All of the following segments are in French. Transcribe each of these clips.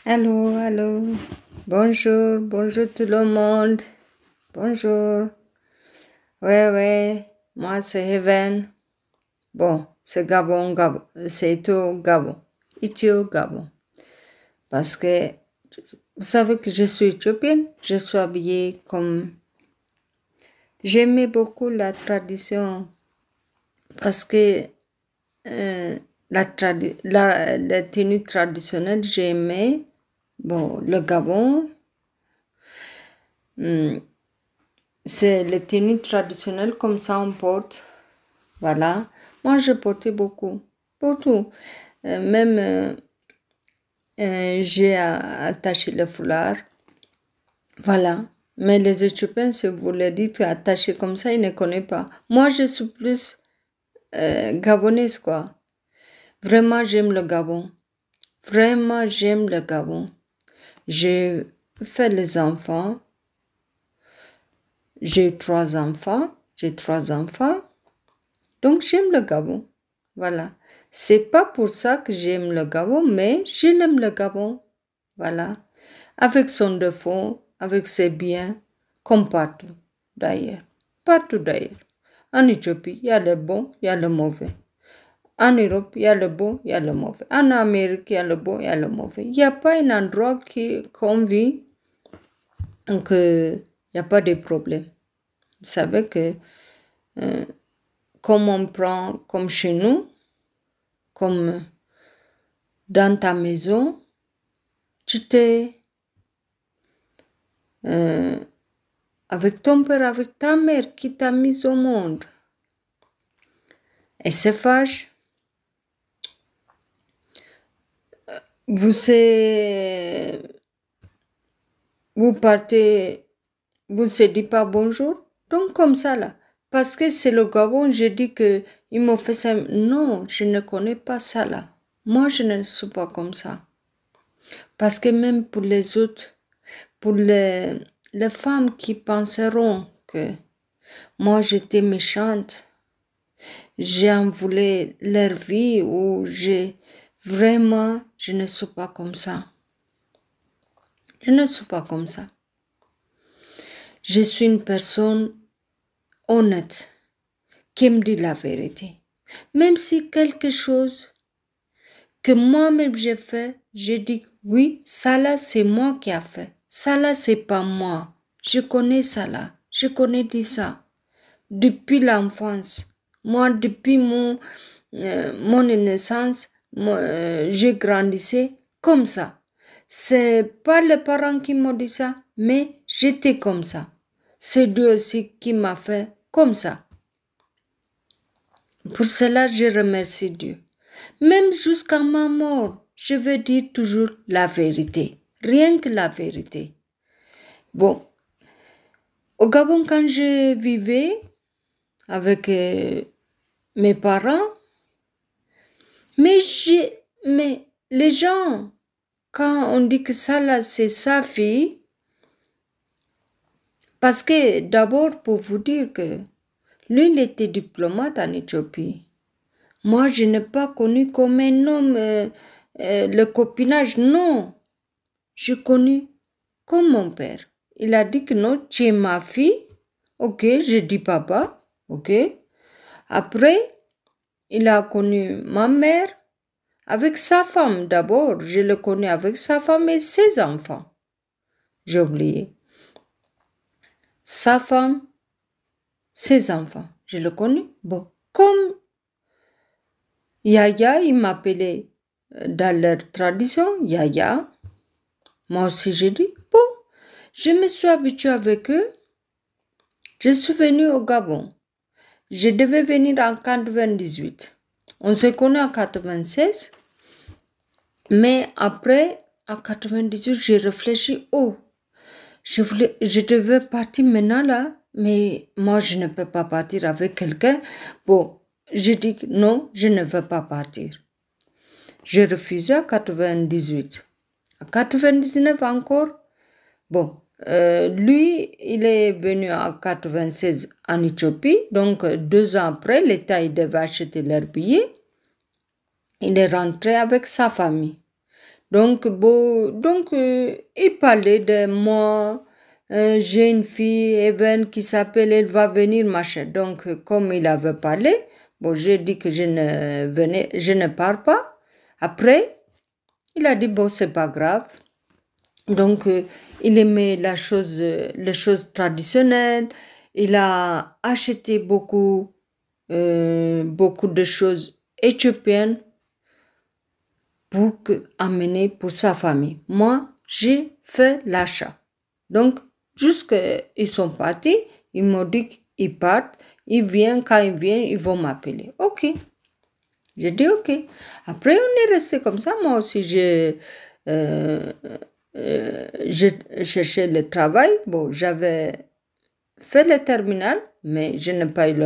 Allô, allô. Bonjour, bonjour tout le monde. Bonjour. Ouais, moi c'est Heaven. Bon, c'est Gabon, c'est Ito, Gabon. Ithio, Gabon. Parce que, vous savez que je suis éthiopienne, je suis habillée comme... J'aimais beaucoup la tradition parce que la tenue traditionnelle, j'aimais. Bon, le Gabon, c'est les tenues traditionnelles comme ça on porte. Voilà. Moi, je portais beaucoup. Beaucoup. Même, j'ai attaché le foulard. Voilà. Mais les Éthiopiens, si vous leur dites attaché comme ça, ils ne connaissent pas. Moi, je suis plus gabonaise, quoi. Vraiment, j'aime le Gabon. Vraiment, j'aime le Gabon. J'ai fait les enfants. J'ai trois enfants. Donc, j'aime le Gabon. Voilà. C'est pas pour ça que j'aime le Gabon, mais j'aime le Gabon. Voilà. Avec son défaut, avec ses biens, comme partout d'ailleurs. Partout d'ailleurs. En Éthiopie, il y a le bon, il y a le mauvais. En Europe, il y a le bon, il y a le mauvais. En Amérique, il y a le bon, il y a le mauvais. Il n'y a pas un endroit qu'on vit qu'il n'y a pas de problème. Vous savez que comme on prend, comme chez nous, comme dans ta maison, tu t'es avec ton père, avec ta mère qui t'a mis au monde. Et c'est fâche. Vous partez, vous ne dites pas bonjour. Donc comme ça là. Parce que c'est le Gabon, je dis que ils m'ont fait ça. Non, je ne connais pas ça là. Moi, je ne suis pas comme ça. Parce que même pour les autres, pour les femmes qui penseront que moi j'étais méchante, j'en voulais leur vie ou vraiment, je ne suis pas comme ça. Je ne suis pas comme ça. Je suis une personne honnête qui me dit la vérité. Même si quelque chose que moi-même j'ai fait, je dis oui, ça là c'est moi qui a fait. Ça là c'est pas moi. Je connais ça là. Je connais dit ça. Depuis l'enfance. Moi, depuis mon naissance, j'ai grandissé comme ça. C'est pas les parents qui m'ont dit ça, mais j'étais comme ça. C'est Dieu aussi qui m'a fait comme ça. Pour cela, je remercie Dieu. Même jusqu'à ma mort, je vais dire toujours la vérité. Rien que la vérité. Bon, au Gabon, quand je vivais avec mes parents, mais les gens, quand on dit que ça là, c'est sa fille, parce que d'abord, pour vous dire que lui, il était diplomate en Éthiopie. Moi, je n'ai pas connu comme un homme le copinage, non. J'ai connu comme mon père. Il a dit que non, tu es ma fille. Ok, je dis papa. Ok. Après, il a connu ma mère avec sa femme d'abord. Je le connais avec sa femme et ses enfants. J'ai oublié. Sa femme, ses enfants. Je le connais. Bon, comme Yaya, il m'appelait dans leur tradition, Yaya. Moi aussi, j'ai dit, bon, je me suis habituée avec eux. Je suis venue au Gabon. Je devais venir en 98. On se connaît en 96. Mais après, en 98, j'ai réfléchi, oh, je devais partir maintenant là, mais moi, je ne peux pas partir avec quelqu'un. Bon, j'ai dit non, je ne veux pas partir. J'ai refusé en 98. En 99 encore, bon, lui, il est venu en 96 en Éthiopie, donc 2 ans après, l'État il devait acheter leur billet. Il est rentré avec sa famille. Donc, il parlait de moi. J'ai une fille, Even, qui s'appelle, elle va venir, machin. Donc, comme il avait parlé, bon, j'ai dit que je ne pars pas. Après, il a dit, bon, c'est pas grave. Donc, il aimait les choses traditionnelles. Il a acheté beaucoup de choses éthiopiennes pour amener pour sa famille. Moi, j'ai fait l'achat. Donc, jusqu'ils sont partis, ils m'ont dit qu'ils partent, ils viennent, quand ils viennent, ils vont m'appeler. Ok. J'ai dit ok. Après, on est resté comme ça. Moi aussi, euh, j'ai cherché le travail. Bon, j'avais fait le terminal, mais je n'ai pas eu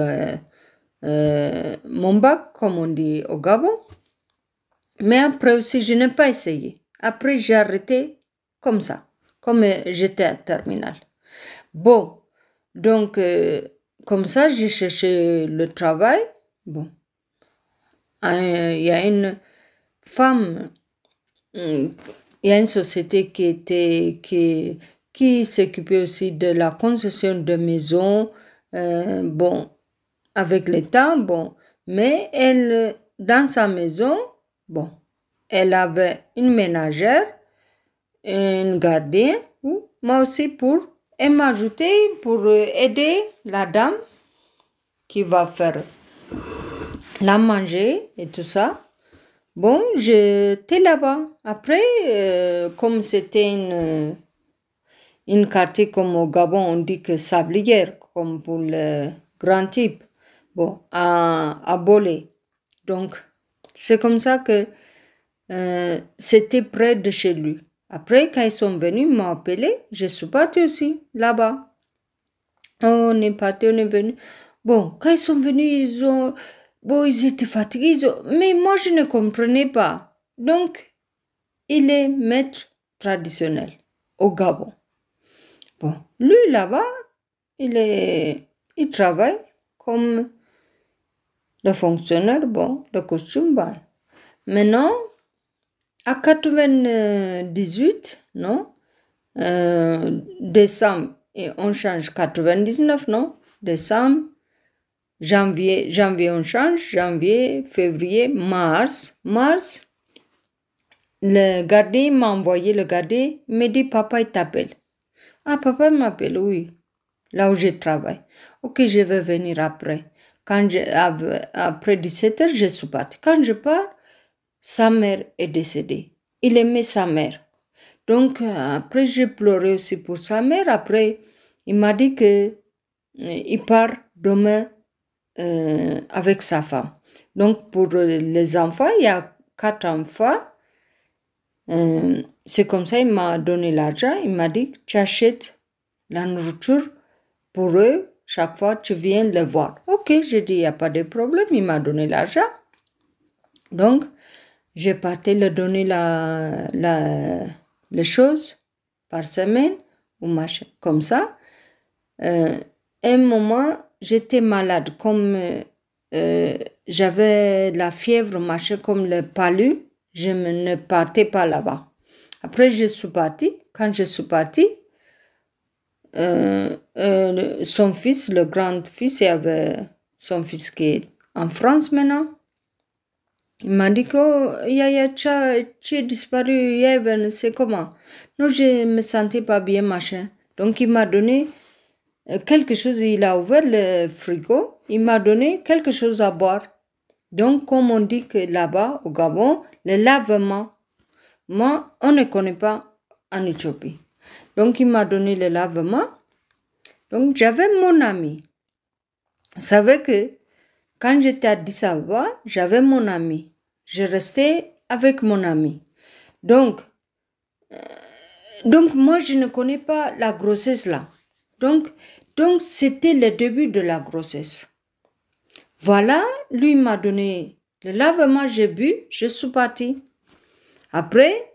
mon bac, comme on dit au Gabon. Mais après aussi, je n'ai pas essayé. Après, j'ai arrêté comme ça, comme j'étais à terminal. Bon, donc, comme ça, j'ai cherché le travail. Bon, il y a une femme, il y a une société qui s'occupait aussi de la concession de maisons, bon, avec l'État, bon, mais elle, dans sa maison, bon, elle avait une ménagère, un gardien, moi aussi elle m'a ajouté pour aider la dame qui va faire la manger et tout ça. Bon, j'étais là-bas. Après, comme c'était une quartier comme au Gabon, on dit que sablière, comme pour le grand type. Bon, à Bolé. Donc, c'est comme ça que c'était près de chez lui. Après, quand ils sont venus m'appeler, je suis partie aussi là-bas. On est parti, on est venu. Bon, quand ils sont venus, ils étaient fatigués. Mais moi, je ne comprenais pas. Donc, il est maître traditionnel au Gabon. Bon, lui là-bas, il travaille comme le fonctionnaire, bon, le costume bal. Maintenant, à 98, non? Décembre, et on change 99, non? Décembre, janvier on change, janvier, février, mars, le gardien m'a envoyé, le gardien me dit, papa, il t'appelle. Ah, papa m'appelle, oui, là où je travaille. Ok, je vais venir après. Après 17 heures, je suis partie. Quand je pars, sa mère est décédée. Il aimait sa mère. Donc, après, j'ai pleuré aussi pour sa mère. Après, il m'a dit que il part demain avec sa femme. Donc, pour les enfants, il y a 4 enfants. C'est comme ça, il m'a donné l'argent. Il m'a dit, tu achètes la nourriture pour eux. Chaque fois, tu viens les voir. Ok, j'ai dit, il n'y a pas de problème. Il m'a donné l'argent. Donc, j'ai parti leur donner les choses par semaine ou machin. Comme ça, un moment, j'étais malade. Comme j'avais la fièvre, machin, comme le palu, je ne partais pas là-bas. Après, je suis partie. Quand je suis partie, son fils, le grand-fils, il y avait son fils qui est en France maintenant. Il m'a dit que Yaya, tu es disparu, Yaya, c'est comment? Non, je me sentais pas bien, machin. Donc, il m'a donné quelque chose, il a ouvert le frigo, il m'a donné quelque chose à boire. Donc, comme on dit que là-bas, au Gabon, le lavement, moi, on ne connaît pas en Éthiopie. Donc, il m'a donné le lavement. Donc, j'avais mon ami. Vous savez que quand j'étais à Addis Abeba, j'avais mon ami. Je restais avec mon ami. Donc, moi, je ne connais pas la grossesse là. Donc, c'était le début de la grossesse. Voilà, lui m'a donné le lavement, j'ai bu, je suis partie. Après,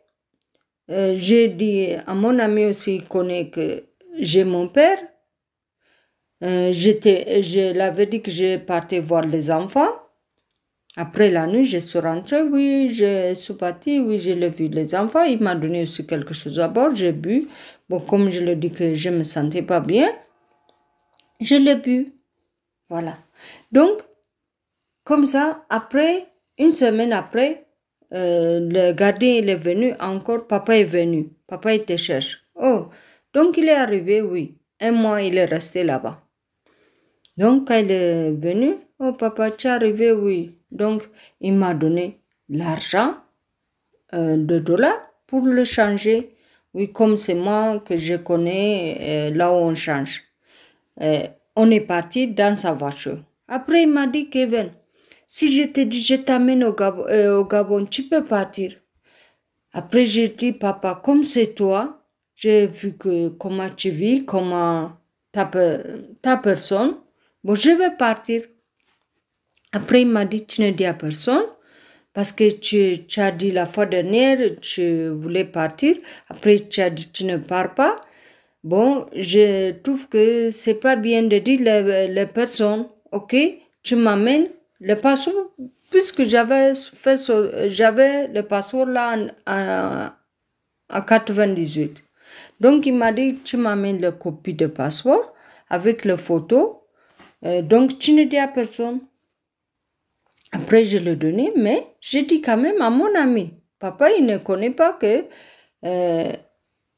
j'ai dit à mon ami aussi, il connaît que j'ai mon père. Je l'avais dit que je partais voir les enfants. Après la nuit, je suis rentrée, oui, je suis partie, oui, j'ai vu les enfants. Il m'a donné aussi quelque chose à boire, j'ai bu. Bon, comme je le dis que je me sentais pas bien, je l'ai bu. Voilà. Donc, comme ça, après, une semaine après, le gardien il est venu encore, papa est venu. Papa il te cherche. Oh, donc il est arrivé, oui. Un mois, il est resté là-bas. Donc, quand il est venu, oh papa, tu es arrivé, oui. Donc, il m'a donné l'argent de dollars pour le changer. Oui, comme c'est moi que je connais là où on change. On est parti dans sa voiture. Après, il m'a dit, Kevin, si je te dis, je t'amène au Gabon, tu peux partir. Après, j'ai dit, papa, comme c'est toi, j'ai vu que comment tu vis, comment ta personne. Bon, je vais partir. Après, il m'a dit, tu ne dis à personne, parce que tu as dit la fois dernière, tu voulais partir. Après, tu as dit, tu ne pars pas. Bon, je trouve que c'est pas bien de dire les personnes, ok, tu m'amènes le passeport, puisque j'avais le passeport là en 98. Donc, il m'a dit, tu m'amènes la copie de passeport avec la photo. Donc, tu ne dis à personne. Après, je l'ai donné, mais j'ai dit quand même à mon ami. Papa, il ne connaît pas que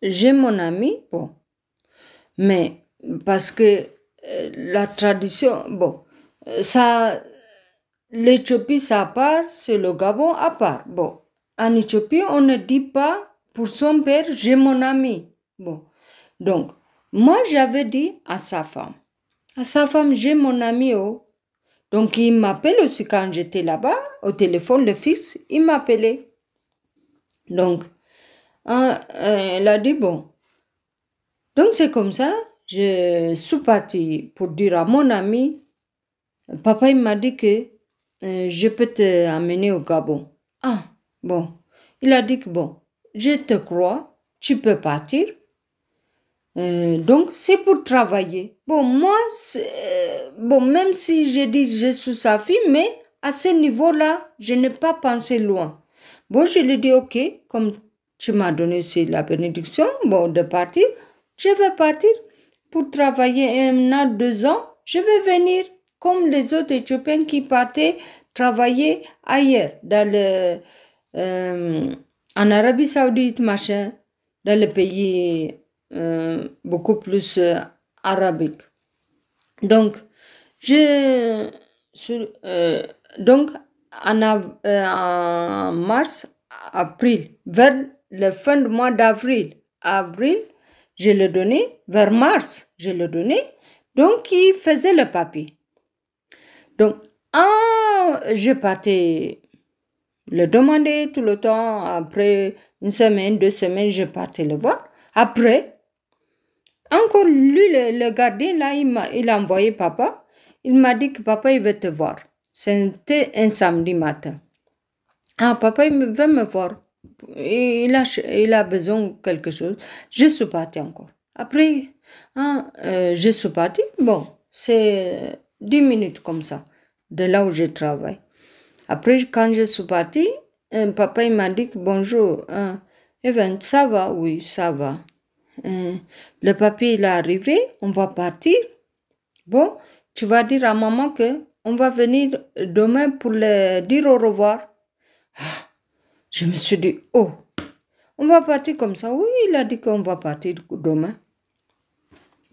j'ai mon ami. Bon. Mais parce que la tradition, bon, ça, l'Éthiopie, ça à part, c'est le Gabon à part. Bon, en Éthiopie, on ne dit pas pour son père, j'ai mon ami. Bon, donc, moi, j'avais dit à sa femme, j'ai mon ami, oh. Donc, il m'appelle aussi quand j'étais là-bas, au téléphone, le fils, il m'appelait. Donc, elle a dit, bon. Donc, c'est comme ça, je suis partie pour dire à mon ami, papa, il m'a dit que je peux te amener au Gabon. Ah, bon. Il a dit que, bon, je te crois, tu peux partir. Donc, c'est pour travailler. Bon, moi, bon, même si je dis je suis sa fille, mais à ce niveau-là, je n'ai pas pensé loin. Bon, je lui ai dit, ok, comme tu m'as donné aussi la bénédiction, bon, de partir, je vais partir pour travailler 1 an, 2 ans, je vais venir comme les autres Éthiopiens qui partaient travailler ailleurs, en Arabie Saoudite, machin, dans les pays beaucoup plus arabique. Donc, donc en mars, avril, vers la fin du mois d'avril, je le donnais, vers mars, je le donnais, donc il faisait le papier. Donc, je partais le demander tout le temps, après 1 semaine, 2 semaines, je partais le voir. Après, encore lui, le gardien, là, il a envoyé papa. Il m'a dit que papa, il veut te voir. C'était un samedi matin. Ah, papa, il veut me voir. Il a besoin de quelque chose. Je suis partie encore. Après, je suis partie. Bon, c'est 10 minutes comme ça, de là où je travaille. Après, quand je suis partie, papa, il m'a dit que bonjour. Evan, ça va? Oui, ça va. Le papier il est arrivé, on va partir. Bon, tu vas dire à maman que on va venir demain pour le dire au revoir. Je me suis dit, oh, on va partir comme ça. Oui, il a dit qu'on va partir demain.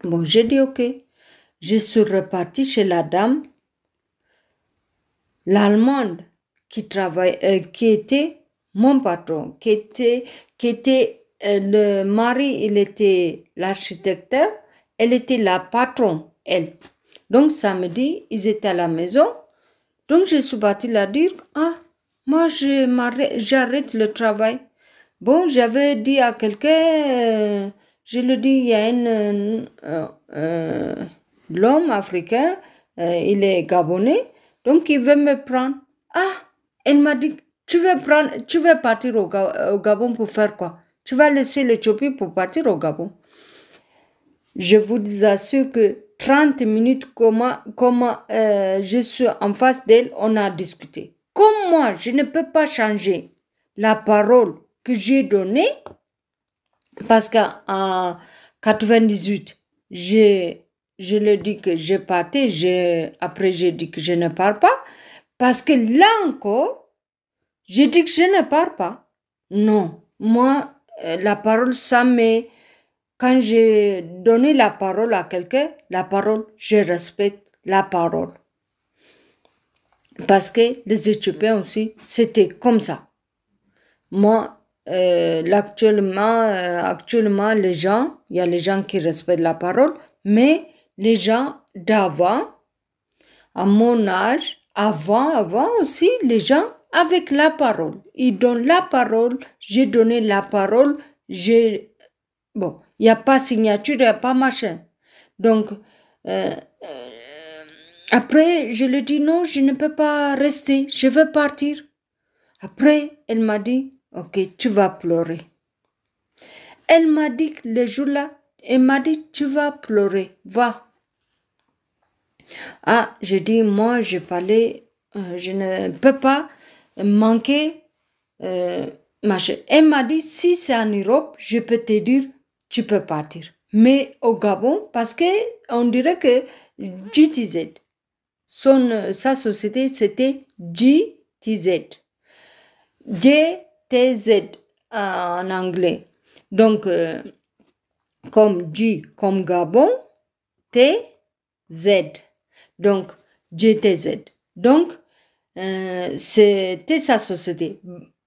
Bon, j'ai dit ok. Je suis repartie chez la dame, l'Allemande, qui était mon patron, qui était le mari, il était l'architecte, elle était la patronne, elle. Donc, samedi, ils étaient à la maison. Donc, je suis partie leur dire, moi, j'arrête le travail. Bon, j'avais dit à quelqu'un, je lui dis, il y a l'homme africain, il est gabonais, donc il veut me prendre. Elle m'a dit, tu veux partir au Gabon pour faire quoi? Tu vas laisser l'Éthiopie pour partir au Gabon. Je vous assure que 30 minutes, comment je suis en face d'elle, on a discuté. comme moi, je ne peux pas changer la parole que j'ai donnée, parce qu'en 98, je le dis que je partais, après j'ai dit que je ne pars pas, parce que là encore, j'ai dit que je ne pars pas. Non, moi, la parole, quand j'ai donné la parole à quelqu'un, la parole, je respecte la parole. Parce que les Éthiopiens aussi, c'était comme ça. Moi, actuellement, les gens, il y a les gens qui respectent la parole, mais les gens d'avant, à mon âge, avant aussi, les gens avec la parole. Ils donnent la parole, j'ai donné la parole, bon, il n'y a pas signature, il n'y a pas machin. Donc, après, je lui dis non, je ne peux pas rester, je veux partir. Après, elle m'a dit, ok, tu vas pleurer. Elle m'a dit que le jour-là, elle m'a dit, tu vas pleurer, va. Ah, j'ai dit, moi, je ne peux pas manquer machin. Elle m'a dit, si c'est en Europe, je peux te dire, tu peux partir. Mais au Gabon, parce que on dirait que GTZ, sa société, c'était GTZ. GTZ en anglais. Donc, comme G, comme Gabon, T, Z. Donc, GTZ. Donc, c'était sa société.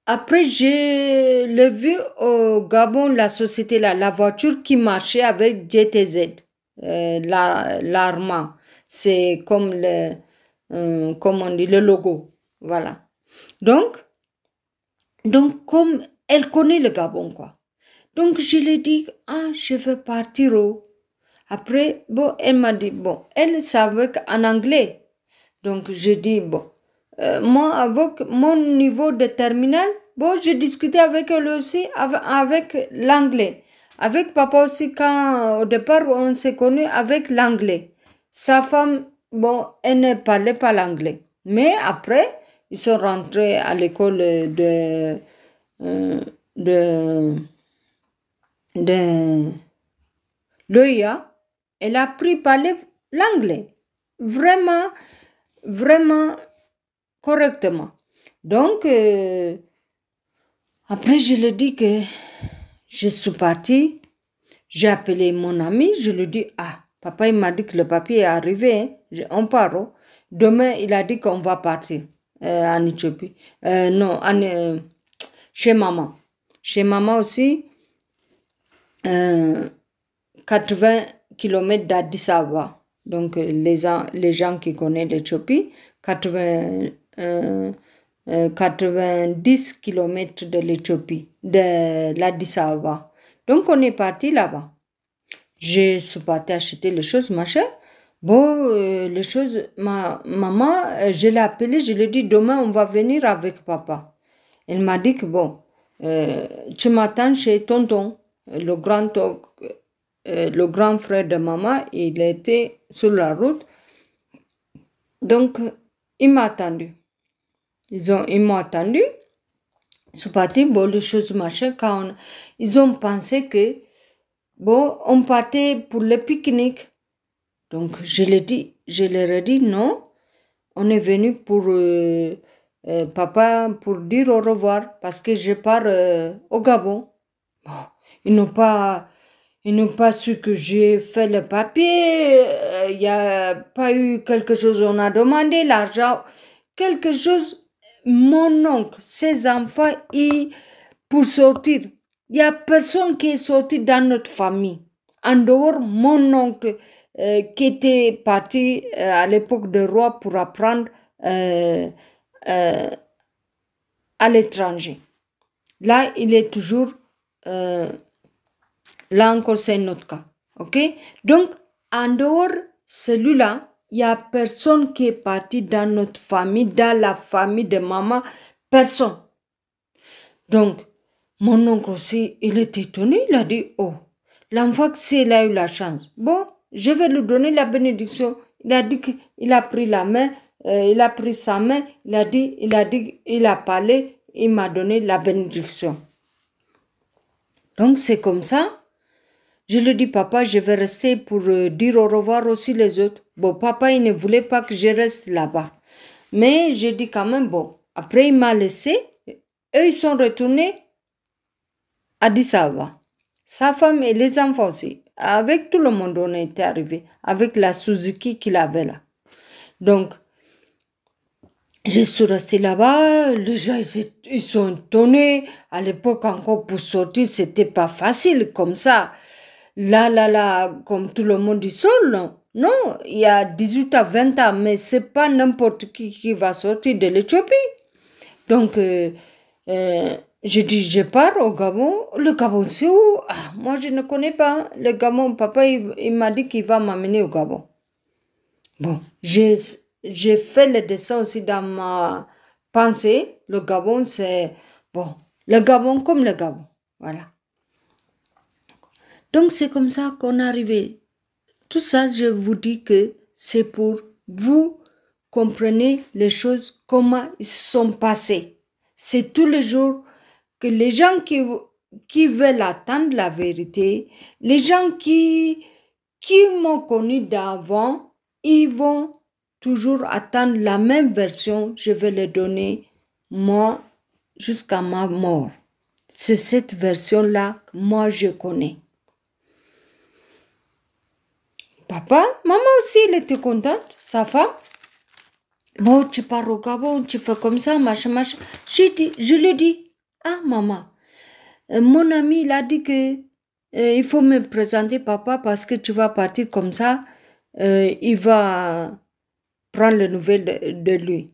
Après, je l'ai vu au Gabon, la société là, la voiture qui marchait avec GTZ, l'Arma. C'est comme comme on dit, le logo. Voilà. Donc, comme elle connaît le Gabon, quoi. Donc, je lui ai dit, ah, je veux partir. Après, bon, elle m'a dit, bon, elle savait en anglais. Donc, j'ai dit, bon, moi, avec mon niveau de terminal, bon, j'ai discuté avec elle aussi, avec l'anglais. Avec papa aussi, quand au départ, on s'est connu avec l'anglais. Sa femme, bon, elle ne parlait pas l'anglais. Mais après, ils sont rentrés à l'école de l'EIA. Elle a appris à parler l'anglais. Vraiment, vraiment correctement. Donc, après, je lui dis que je suis partie. J'ai appelé mon ami. Je lui dis, ah, papa, il m'a dit que le papier est arrivé. On part. Demain, il a dit qu'on va partir en Éthiopie. Non, chez maman. Chez maman aussi, 80 km d'Addis Ababa. Donc, les gens qui connaissent l'Éthiopie, 90 km de l'Éthiopie, de l'Addis Ababa. Donc, on est parti là-bas. Je suis partie acheter les choses, machin. Bon, les choses, ma maman, je l'ai appelée, je lui ai dit, demain, on va venir avec papa. Elle m'a dit que bon, tu m'attends chez tonton, le grand frère de maman, il était sur la route. Donc, il m'a attendu. Ils m'ont attendu. Ils sont partis, bon, les choses machin, ils ont pensé que, bon, on partait pour le pique-nique. Donc, je leur ai dit non, on est venu pour papa pour dire au revoir parce que je pars au Gabon. Bon, ils n'ont pas su que j'ai fait le papier, il n'y a pas eu quelque chose, on a demandé l'argent, quelque chose. Mon oncle, ses enfants, pour sortir, il n'y a personne qui est sorti dans notre famille. En dehors, mon oncle qui était parti à l'époque de roi pour apprendre à l'étranger. Là, il est toujours... là encore, c'est notre cas. Ok? Donc, en dehors, celui-là, il n'y a personne qui est parti dans notre famille, dans la famille de maman. Personne. Donc, mon oncle aussi, il était étonné. Il a dit, oh, l'enfant, s'il a eu la chance. Bon, je vais lui donner la bénédiction. Il a dit qu'il a pris la main. il a pris sa main, il a parlé, il m'a donné la bénédiction. Donc c'est comme ça. Je lui dis, papa, je vais rester pour dire au revoir aussi les autres. Bon, papa, il ne voulait pas que je reste là-bas. Mais j'ai dit quand même, bon, après il m'a laissé. Eux, ils sont retournés à Addis Ababa. Sa femme et les enfants aussi. Avec tout le monde, on était arrivés. Avec la Suzuki qu'il avait là. Donc, je suis restée là-bas. Les gens, ils sont étonnés. À l'époque, encore pour sortir, c'était pas facile comme ça. Là, comme tout le monde dit seul, non. Non, il y a 18 à 20 ans, mais c'est pas n'importe qui va sortir de l'Éthiopie. Donc, j'ai dit, je pars au Gabon. Le Gabon, c'est où? Ah, moi, je ne connais pas. Le Gabon, papa, il m'a dit qu'il va m'amener au Gabon. Bon, j'ai fait le dessin aussi dans ma pensée. Le Gabon, c'est, bon, le Gabon comme le Gabon. Voilà. Donc, c'est comme ça qu'on est arrivé. Tout ça, je vous dis que c'est pour vous comprenez les choses, comment ils sont passées. C'est tous les jours que les gens qui veulent attendre la vérité, les gens qui m'ont connu d'avant, ils vont toujours attendre la même version. Je vais les donner, moi, jusqu'à ma mort. C'est cette version-là que moi, je connais. Papa, maman aussi, elle était contente, sa femme. Bon, tu pars au Gabon, tu fais comme ça, machin. Je lui dis, ah maman, mon ami, il a dit que il faut me présenter papa parce que tu vas partir comme ça, il va prendre les nouvelles de lui.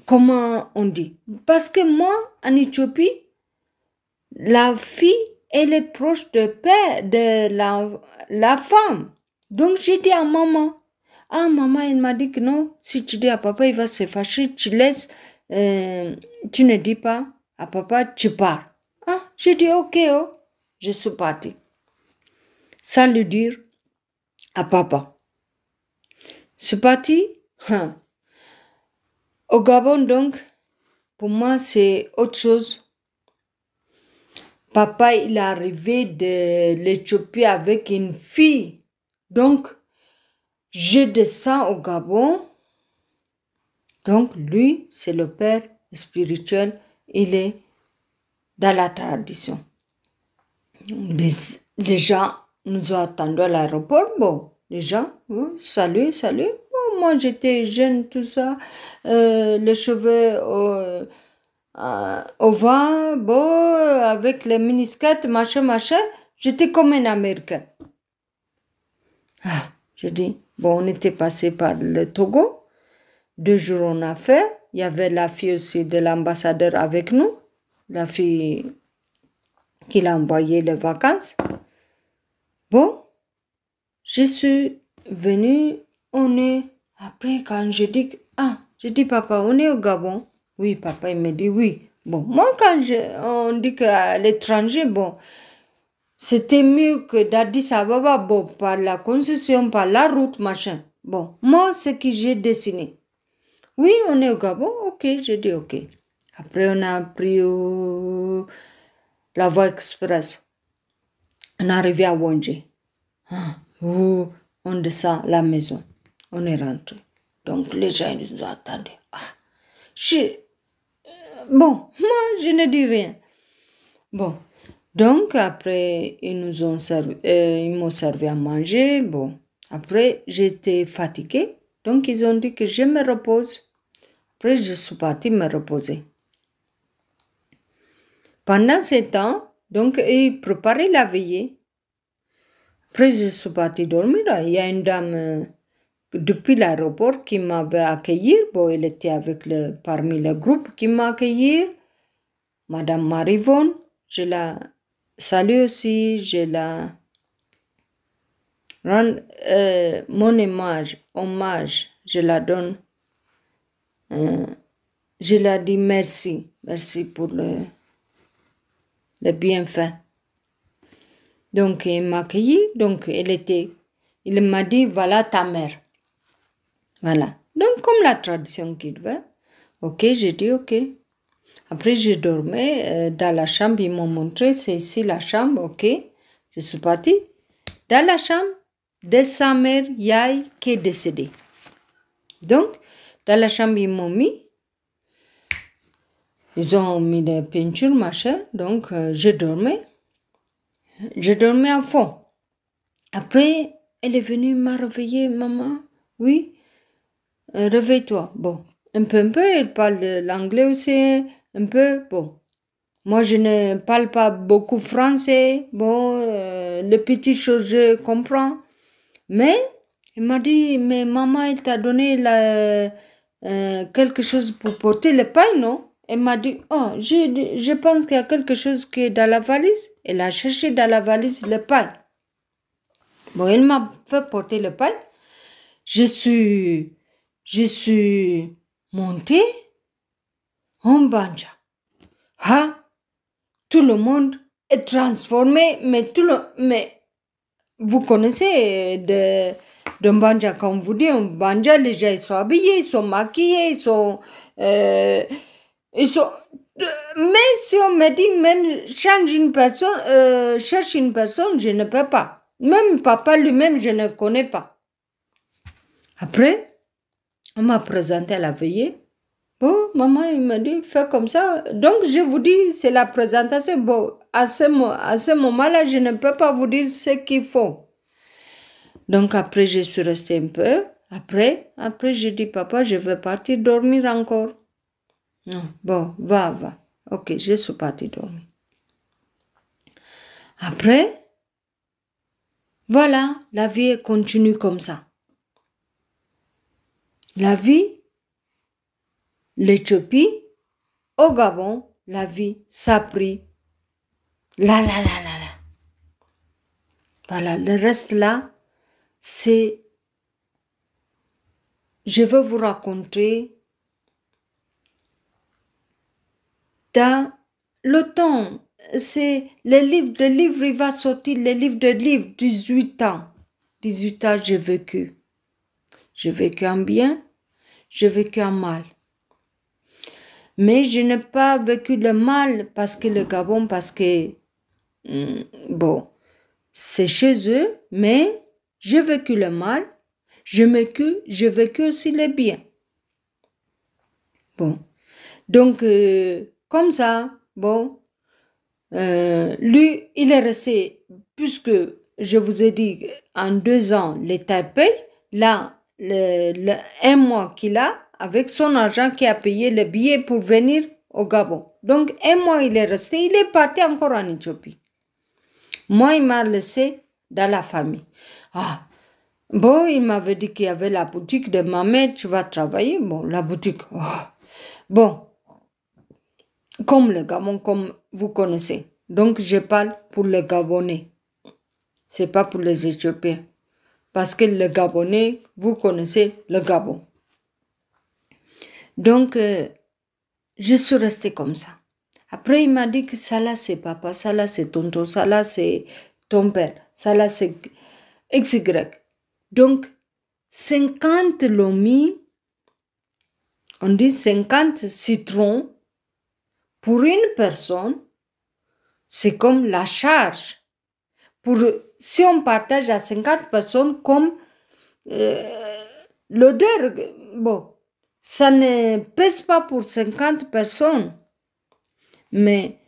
Comment on dit? Parce que moi, en Éthiopie, la fille, elle est proche de la femme. Donc, j'ai dit à maman, ah, maman, elle m'a dit que non, si tu dis à papa, il va se fâcher, tu laisses, tu ne dis pas à papa, tu pars. Ah, j'ai dit, ok, oh, je suis partie. Sans lui dire à papa. C'est parti. Hein. Au Gabon, donc, pour moi, c'est autre chose. Papa, il est arrivé de l'Éthiopie avec une fille. Donc, je descends au Gabon. Donc, lui, c'est le père spirituel. Il est dans la tradition. Les gens nous ont attendus à l'aéroport. Bon, les gens, oh, salut. Bon, moi, j'étais jeune, tout ça. Les cheveux au vent, bon, avec les miniskirts, machin. J'étais comme une Américaine. Ah, j'ai dit, bon, on était passé par le Togo. 2 jours, on a fait. Il y avait la fille aussi de l'ambassadeur avec nous. La fille qu'il a envoyé les vacances. Bon, je suis venue, après quand je dis, papa, on est au Gabon. Oui, papa, il me dit oui. Bon, moi, quand on dit qu'à l'étranger, bon, c'était mieux que d'Addis Ababa, bon, par la constitution, par la route, machin. Bon, moi, ce que j'ai dessiné. Oui, on est au Gabon, ok, j'ai dit ok. Après, on a pris la voie express. On est arrivé à Wonji. On descend à la maison. On est rentré. Donc, les gens nous ont attendus. Bon, moi, je ne dis rien. Bon, donc, après, ils m'ont servi à manger. Bon, après, j'étais fatiguée. Donc, ils ont dit que je me repose. Après, je suis partie me reposer. Pendant ce temps, donc, ils préparaient la veillée. Après, je suis partie dormir. Il y a une dame depuis l'aéroport qui m'avait accueilli. Bon, elle était avec parmi le groupe qui m'a accueilli. Madame Marivonne, je la salue aussi. Je la rends mon hommage, je la donne. Je la dis merci. Merci pour le bienfait. Donc, il m'a accueilli. Donc, il m'a dit, voilà ta mère. Voilà. Donc, comme la tradition qu'il veut. Ok, j'ai dit ok. Après, je dormais dans la chambre. Ils m'ont montré, c'est ici la chambre. Ok. Je suis partie. Dans la chambre de sa mère, Yaï, qui est décédée. Donc, dans la chambre, ils m'ont mis. Ils ont mis des peintures, machin. Donc, je dormais. Je dormais à fond. Après, elle est venue m'a réveillée, maman. Oui, réveille-toi. Bon, un peu, elle parle l'anglais aussi, un peu, bon. Moi, je ne parle pas beaucoup français. Bon, les petites choses, je comprends. Mais, elle m'a dit, mais maman, elle t'a donné quelque chose pour porter le pain, non? Elle m'a dit, oh, je pense qu'il y a quelque chose qui est dans la valise. Elle a cherché dans la valise le pain. Bon, elle m'a fait porter le pain. Je suis montée en banja. Ah, tout le monde est transformé, mais vous connaissez de banja, comme vous dites, un banja, les gens ils sont habillés, ils sont maquillés, ils sont, mais si on me dit même cherche une personne, je ne peux pas. Même papa lui-même, je ne connais pas. Après, on m'a présenté à la veillée. Bon, maman, il m'a dit, fais comme ça. Donc, je vous dis, c'est la présentation. Bon, à ce moment-là, je ne peux pas vous dire ce qu'il faut. Donc, après, je suis restée un peu. Après, j'ai dit, papa, je veux partir dormir encore. Non, bon, va. Ok, je suis partie dormir. Après, voilà, la vie continue comme ça. La vie, l'Éthiopie, au Gabon, la vie, ça a pris. Là. Voilà, le reste là, c'est... Je vais vous raconter dans le temps. C'est le livre, il va sortir, le livre de livre, 18 ans. 18 ans, j'ai vécu. J'ai vécu en bien, j'ai vécu en mal. Mais je n'ai pas vécu le mal parce que le Gabon, bon, c'est chez eux, mais j'ai vécu le mal, j'ai vécu aussi le bien. Bon, donc, comme ça, bon, lui, il est resté, puisque je vous ai dit, en 2 ans, l'État paye, là, un mois qu'il a, avec son argent qui a payé le billet pour venir au Gabon. Donc, un mois, il est resté, il est parti encore en Éthiopie. Moi, il m'a laissé dans la famille. Ah, bon, il m'avait dit qu'il y avait la boutique de ma mère, tu vas travailler. Bon, la boutique, oh. Bon, comme le Gabon, comme vous connaissez. Donc, je parle pour les Gabonais. C'est pas pour les Éthiopiens. Parce que le Gabonais, vous connaissez le Gabon. Donc, je suis restée comme ça. Après, il m'a dit que ça là, c'est papa, ça là, c'est tonton, ça là, c'est ton père, ça là, c'est XY. Donc, 50 lomis, on dit 50 citrons, pour une personne, c'est comme la charge. Si on partage à 50 personnes, comme l'odeur, bon, ça ne pèse pas pour 50 personnes. Mais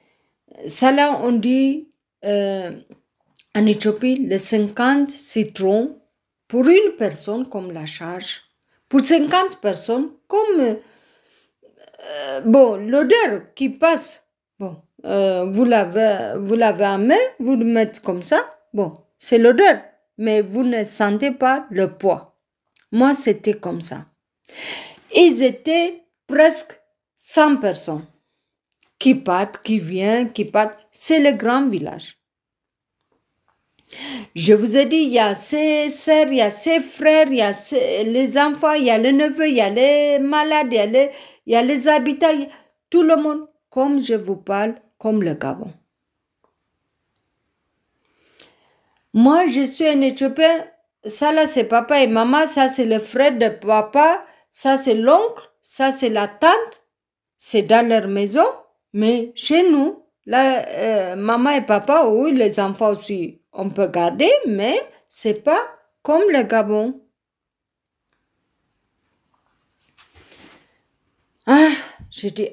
ça là, on dit en Éthiopie, les 50 citrons pour une personne comme la charge. Pour 50 personnes, comme bon, l'odeur qui passe. Bon, vous l'avez en main, vous le mettez comme ça. Bon, c'est l'odeur, mais vous ne sentez pas le poids. Moi, c'était comme ça. Ils étaient presque 100 personnes qui partent, qui viennent, qui partent. C'est le grand village. Je vous ai dit, il y a ses sœurs, il y a ses frères, il y a les enfants, il y a les neveux, il y a les malades, il y a les habitants, tout le monde, comme je vous parle, comme le Gabon. Moi, je suis un Éthiopien ça là c'est papa et maman, ça c'est le frère de papa, ça c'est l'oncle, ça c'est la tante, c'est dans leur maison, mais chez nous, là, maman et papa, oui, les enfants aussi, on peut garder, mais c'est pas comme le Gabon. Ah, j'ai dit,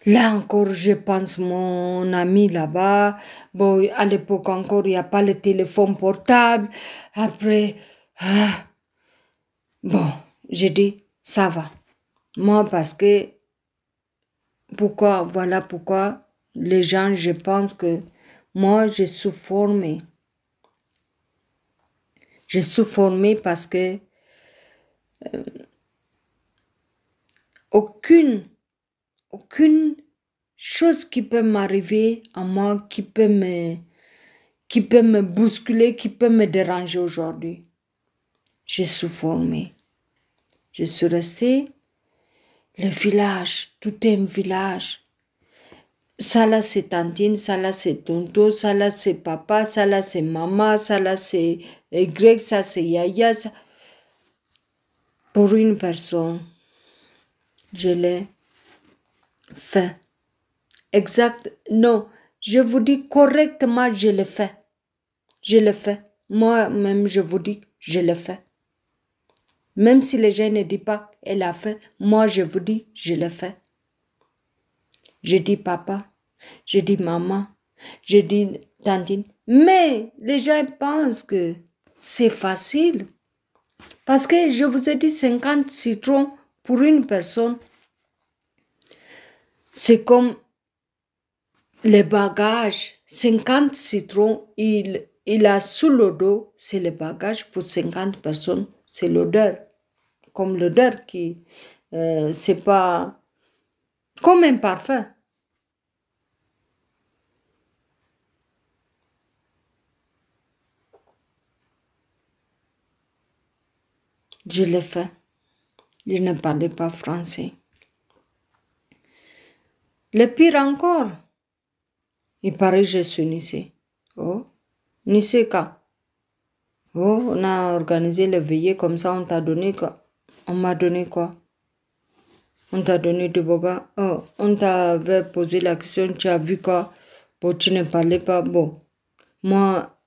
là encore, je pense mon ami là-bas. Bon, à l'époque encore, il n'y a pas le téléphone portable. Après, bon, j'ai dit, ça va. Moi, parce que, voilà pourquoi les gens, je pense que moi, je suis formée. Je suis formée parce que aucune chose qui peut m'arriver à moi, qui peut me bousculer, qui peut me déranger aujourd'hui. Je suis formée. Je suis restée. Le village, tout est un village. Ça là c'est tantine, ça là c'est tonton, ça là c'est papa, ça là c'est maman, ça là c'est Y, ça c'est yaya. Ça... Pour une personne, je l'ai fait. Exact. Non, je vous dis correctement, je le fais. Je le fais. Moi-même, je vous dis, je le fais. Même si les gens ne disent pas, elle a fait, moi, je vous dis, je le fais. Je dis papa, je dis maman, je dis tantine. Mais les gens pensent que c'est facile. Parce que je vous ai dit 50 citrons pour une personne. C'est comme les bagages. 50 citrons, il a sous le dos, c'est le bagage pour 50 personnes. C'est l'odeur. Comme l'odeur qui, c'est pas comme un parfum. Je l'ai fait. Je ne parlais pas français. Le pire encore, il paraît que je suis Nice. Oh, Nice quand? Oh, on a organisé le veillée comme ça, on t'a donné quoi? On m'a donné quoi? On t'a donné du boga. Oh, on t'avait posé la question, tu as vu quoi? Bon, tu ne parlais pas. Bon, moi,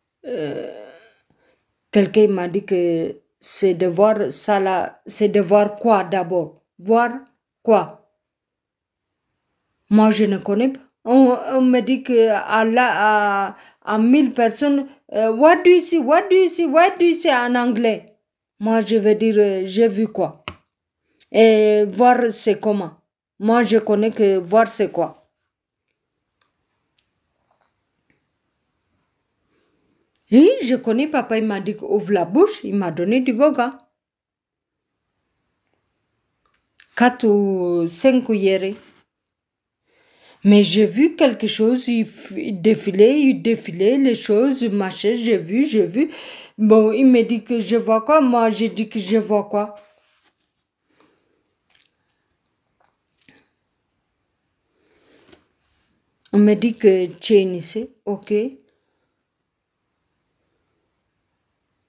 quelqu'un m'a dit que c'est de voir ça là, c'est de voir quoi d'abord? Voir quoi? Moi, je ne connais pas. On me dit que à 1000 personnes, what do you see? What do you see? What do you see en anglais? Moi, je vais dire, j'ai vu quoi? Et voir c'est comment? Moi, je connais que voir c'est quoi? Oui, je connais, papa, il m'a dit ouvre la bouche, il m'a donné du boga. 4 ou 5 cuillères. Mais j'ai vu quelque chose, il défilait les choses, machin, j'ai vu. Bon, il me dit que je vois quoi, moi j'ai dit que je vois quoi. On me dit que tu es ici, ok.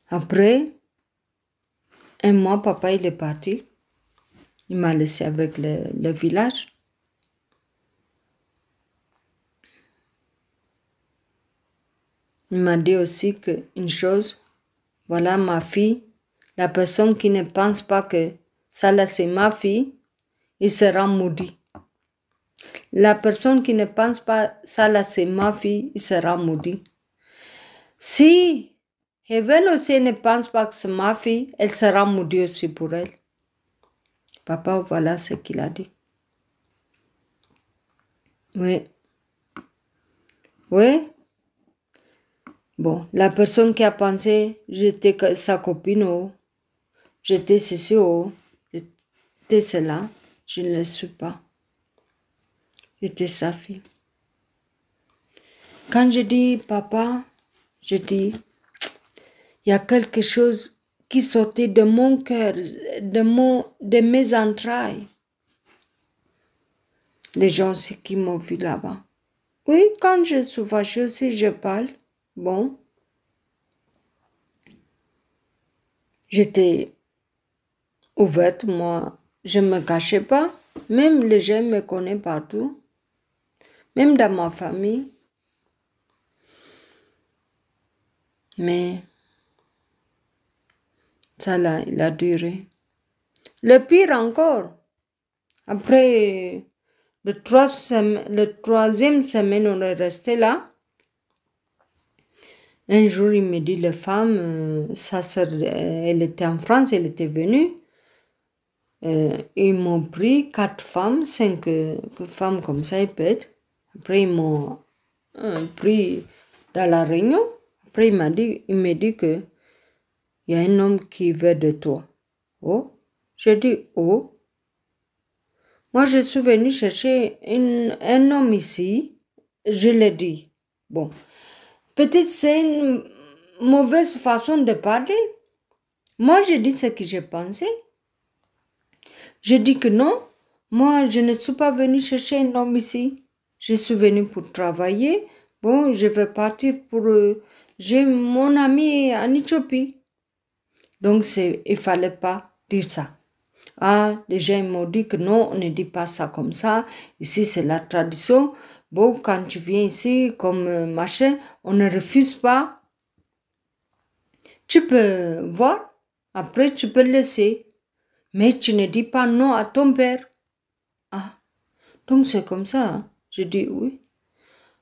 Après, un mois, papa il est parti. Il m'a laissé avec le village. Il m'a dit aussi que une chose, voilà ma fille, la personne qui ne pense pas que ça là c'est ma fille, il sera maudit. La personne qui ne pense pas ça là c'est ma fille, il sera maudit. Si Heaven aussi ne pense pas que c'est ma fille, elle sera maudite aussi pour elle. Papa, voilà ce qu'il a dit. Oui. Oui. Bon, la personne qui a pensé, j'étais sa copine, oh, j'étais ceci, oh, j'étais cela, je ne le suis pas. J'étais sa fille. Quand je dis papa, je dis, il y a quelque chose qui sortait de mon cœur, de mes entrailles. Les gens aussi qui m'ont vu là-bas. Oui, quand je suis fâchée aussi, je parle. Bon, J'étais ouverte, moi. Je ne me cachais pas. Même les gens me connaissent partout. Même dans ma famille. Mais ça là, il a duré. Le pire encore, après le troisième semaine, on est resté là. Un jour, il me dit, la femme, sa sœur, elle était en France, elle était venue. Ils m'ont pris 4 femmes, 5 femmes comme ça, ils peut être. Après, ils m'ont pris dans la réunion. Après, il me dit que il y a un homme qui veut de toi. Oh, j'ai dit, oh. Moi, je suis venue chercher un homme ici. Je l'ai dit. Bon, peut-être c'est une mauvaise façon de parler. Moi, j'ai dit ce que j'ai pensé. J'ai dit que non. Moi, je ne suis pas venue chercher un homme ici. Je suis venue pour travailler. Bon, je vais partir pour... j'ai mon ami en Éthiopie. Donc, il fallait pas dire ça. Ah, les gens m'ont dit que non, on ne dit pas ça comme ça. Ici, c'est la tradition. Bon, quand tu viens ici, comme machin, on ne refuse pas. Tu peux voir. Après, tu peux laisser. Mais tu ne dis pas non à ton père. Ah, donc c'est comme ça. Hein? Je dis oui.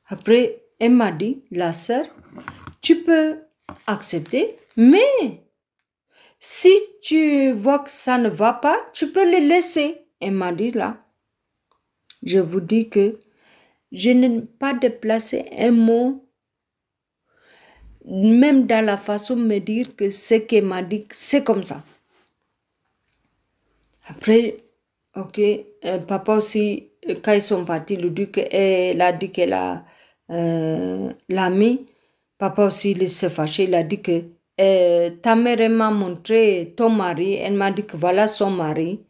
Après, elle m'a dit, la sœur, tu peux accepter, mais si tu vois que ça ne va pas, tu peux le laisser. Elle m'a dit là, je vous dis que je n'ai pas déplacé un mot, même dans la façon de me dire que ce qu'elle m'a dit, c'est comme ça. Après, ok, papa aussi, quand ils sont partis, le duc, elle a dit qu'elle a l'ami. Papa aussi, il s'est fâché, il a dit que ta mère m'a montré ton mari, elle m'a dit que voilà son mari.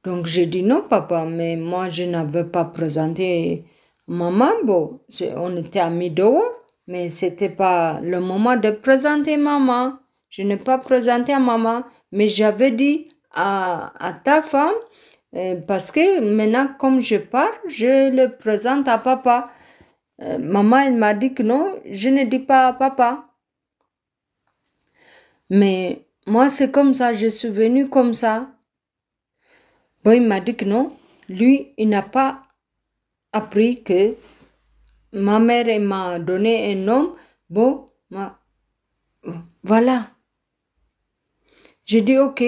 Donc j'ai dit non, papa, mais moi je n'avais pas présenté maman. Bon, on était amis dehors, mais c'était pas le moment de présenter maman. Je n'ai pas présenté à maman, mais j'avais dit à ta femme, parce que maintenant, comme je pars, je le présente à papa. Maman, elle m'a dit que non, je ne dis pas à papa. Mais moi, c'est comme ça, je suis venue comme ça. Bon, il m'a dit que non, lui, il n'a pas appris que ma mère elle m'a donné un homme. Bon, voilà. J'ai dit ok.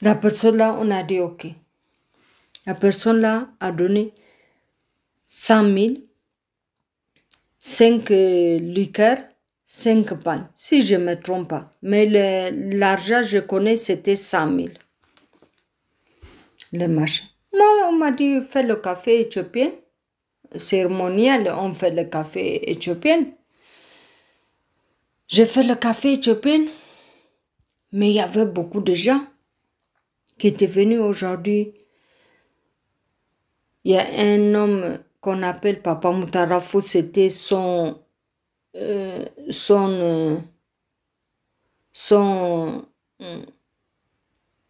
La personne là, on a dit ok. La personne là a donné 100 000, 5 liqueurs, 5 pains, si je ne me trompe pas. Mais l'argent, je connais, c'était 100 000. Le machin. Moi, on m'a dit, fais le café éthiopien. Cérémonial, on fait le café éthiopien. J'ai fait le café éthiopien, mais il y avait beaucoup de gens qui étaient venus aujourd'hui. Il y a un homme qu'on appelle Papa Moutarafou, c'était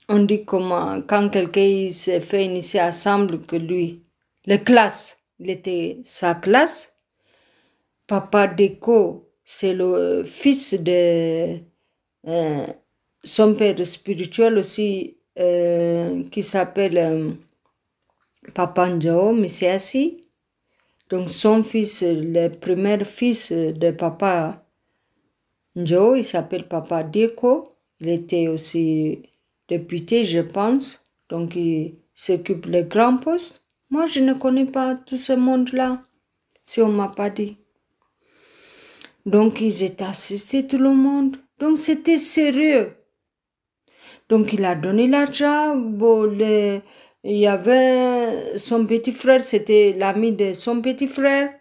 on dit comment, quand quelqu'un s'est fait initier ensemble que lui, la classe, il était sa classe. Papa Deko, c'est le fils de son père spirituel aussi, qui s'appelle Papa Njao Misiasi. Donc son fils, le premier fils de Papa Njao, il s'appelle Papa Deko. Il était aussi député, je pense. Donc il s'occupe le grand poste. Moi, je ne connais pas tout ce monde-là, si on ne m'a pas dit. Donc, ils étaient assistés, tout le monde. Donc, c'était sérieux. Donc, il a donné l'argent. Bon, il y avait son petit frère, c'était l'ami de son petit frère.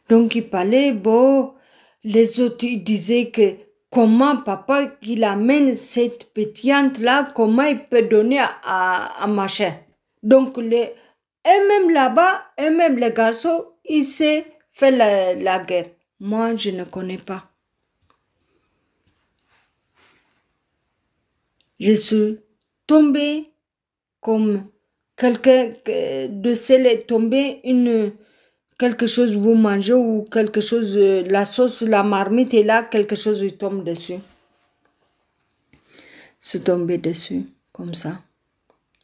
Donc, il parlait, bon, les autres, ils disaient que comment papa, il amène cette petite-là, comment il peut donner à machin. Donc, eux-mêmes là-bas, eux-mêmes les garçons, ils s'est fait la guerre. Moi, je ne connais pas. Je suis tombée comme quelqu'un de sel est tombé, quelque chose vous mangez ou quelque chose, la sauce, la marmite est là, quelque chose lui tombe dessus. Je suis tombée dessus, comme ça.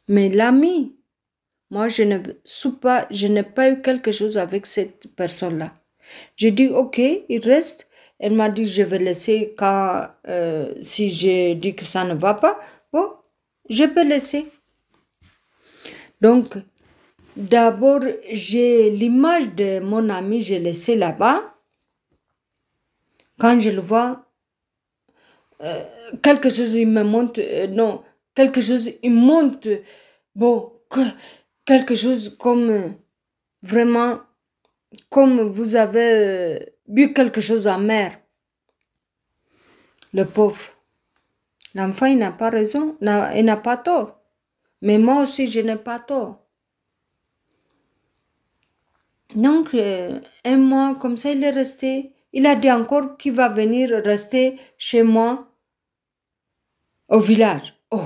Mais l'ami, moi, je n'ai pas eu quelque chose avec cette personne-là. J'ai dit, ok, il reste. Elle m'a dit, je vais laisser quand, si j'ai dit que ça ne va pas, bon, je peux laisser. Donc, d'abord, j'ai l'image de mon ami, j'ai laissé là-bas. Quand je le vois, quelque chose, il me monte, non, quelque chose, il monte, bon, quelque chose comme, vraiment, comme vous avez bu quelque chose amer. Le pauvre. L'enfant, il n'a pas raison, il n'a pas tort. Mais moi aussi, je n'ai pas tort. Donc, un mois, comme ça, il est resté. Il a dit encore qu'il va venir rester chez moi au village. Oh,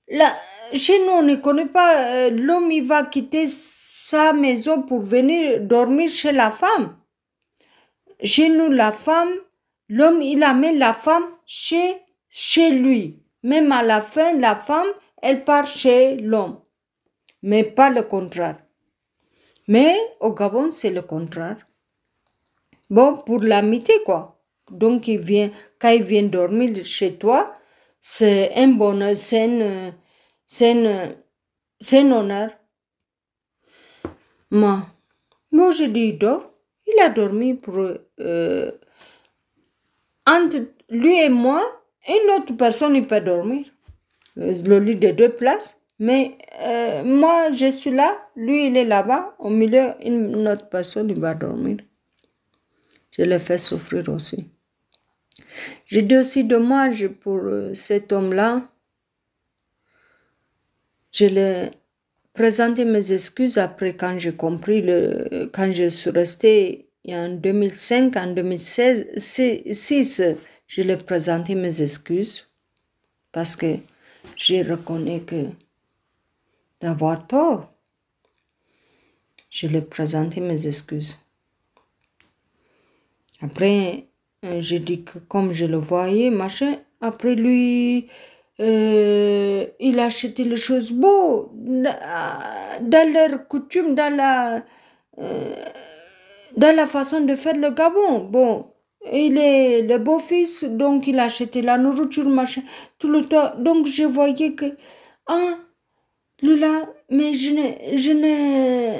là, chez nous, on ne connaît pas. L'homme, il va quitter sa maison pour venir dormir chez la femme. Chez nous, la femme, l'homme, il amène la femme chez lui. Même à la fin, la femme, elle part chez l'homme. Mais pas le contraire. Mais au Gabon, c'est le contraire. Bon, pour l'amitié, quoi. Donc, quand il vient dormir chez toi, c'est un bonheur, c'est un honneur. Moi, je dis, il dort. Il a dormi pour, entre lui et moi, une autre personne, il peut dormir. Le lit de 2 places. Mais moi, je suis là, lui, il est là-bas, au milieu, une autre personne, il va dormir. Je le fais souffrir aussi. J'ai dit aussi dommage pour cet homme-là. Je l'ai présenté mes excuses après quand j'ai compris, quand je suis restée en 2005, en 2006, je l'ai présenté mes excuses parce que je reconnais que d'avoir tort. Je lui ai présenté mes excuses. Après, j'ai dit que comme je le voyais, machin, après lui, il a acheté les choses beaux, dans leur coutume, dans la façon de faire le Gabon. Bon, il est le beau-fils, donc il a acheté la nourriture, machin, tout le temps. Donc je voyais que, ah, lui là, mais je ne,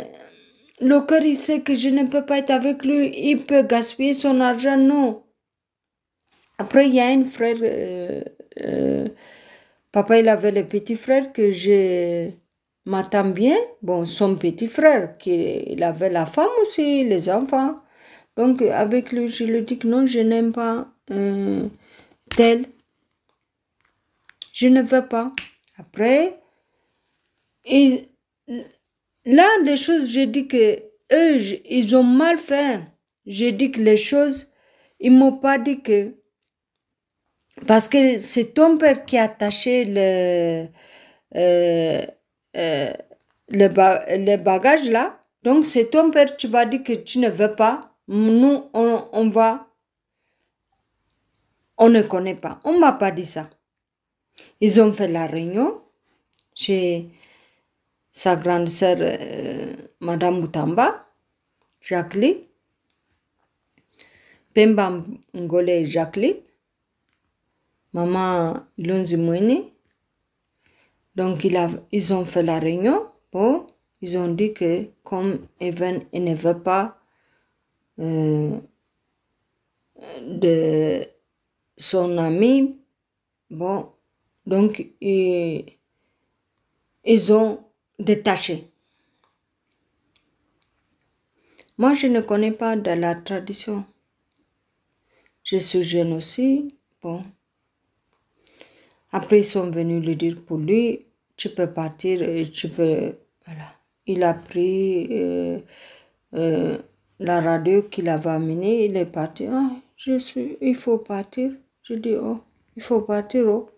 le cœur, il sait que je ne peux pas être avec lui, il peut gaspiller son argent, non. Après, il y a un frère, papa, il avait le petit frère que je m'attends bien. Bon, son petit frère, il avait la femme aussi, les enfants. Donc, avec lui, je lui dis que non, je n'aime pas tel. Je ne veux pas. Après, et là, les choses, j'ai dit que eux, ils ont mal fait. J'ai dit que les choses, ils m'ont pas dit que, parce que c'est ton père qui a attaché le bagage là. Donc, c'est ton père, tu vas dire que tu ne veux pas. Nous, on ne connaît pas. On m'a pas dit ça. Ils ont fait la réunion chez sa grande sœur, Madame Boutamba, Jacqueline, Pemba Ngole Jacqueline, Maman Lunzi Mouini. Donc, ils ont fait la réunion. Bon, ils ont dit que comme Evan ne veut pas de son ami, bon, donc ils ont détaché. Moi, je ne connais pas de la tradition. Je suis jeune aussi. Bon. Après, ils sont venus lui dire pour lui, tu peux partir, tu peux. Voilà. Il a pris la radio qu'il avait amenée, il est parti. Ah, il faut partir. Je dis, oh, il faut partir, oh.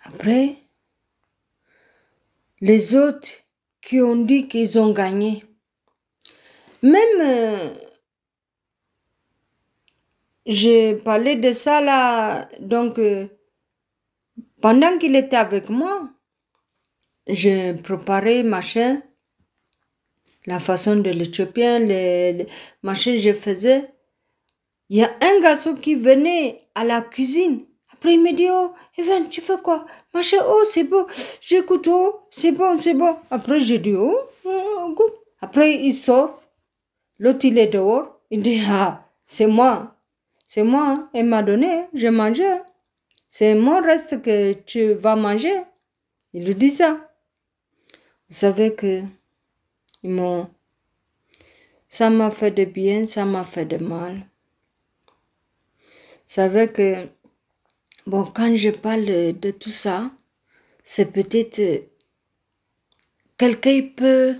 Après, les autres qui ont dit qu'ils ont gagné. Même, j'ai parlé de ça là, donc, pendant qu'il était avec moi, j'ai préparé machin, la façon de l'Éthiopien, les machins que je faisais. Il y a un garçon qui venait à la cuisine. Après, il me dit, oh, Evan, tu fais quoi? Machin, oh, c'est bon. J'écoute, oh, c'est bon, c'est bon. Après, j'ai dit, oh, good. Après, il sort. L'autre, il est dehors. Il dit, ah, c'est moi. C'est moi. Hein. Elle m'a donné, j'ai mangé. C'est mon reste que tu vas manger. Il lui dit ça. Vous savez que ça m'a fait de bien, ça m'a fait de mal. Vous savez que, bon, quand je parle de tout ça, c'est peut-être quelqu'un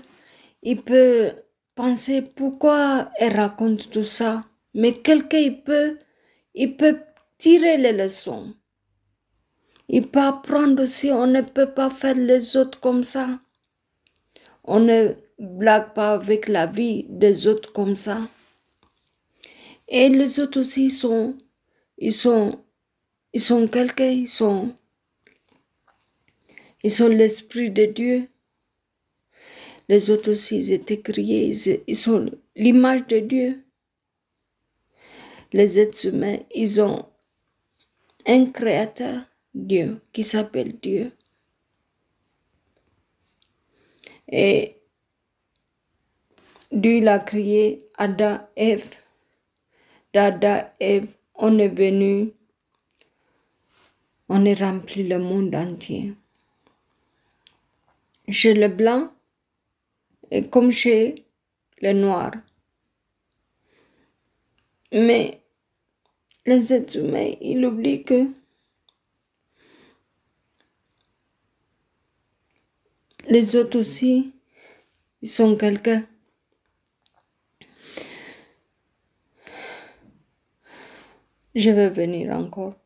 il peut penser pourquoi elle raconte tout ça, mais quelqu'un il peut tirer les leçons. Il peut apprendre aussi, on ne peut pas faire les autres comme ça. On ne blague pas avec la vie des autres comme ça. Et les autres aussi ils sont quelqu'un, ils sont l'esprit de Dieu. Les autres aussi, ils étaient créés, ils sont l'image de Dieu. Les êtres humains, ils ont un créateur, Dieu, qui s'appelle Dieu. Et Dieu l'a créé Adam, Ève. D'Adam, Ève, on est venu, on est rempli le monde entier. Chez le blanc, et comme chez le noir. Mais les êtres humains, ils oublient que les autres aussi, ils sont quelqu'un. Je vais venir encore.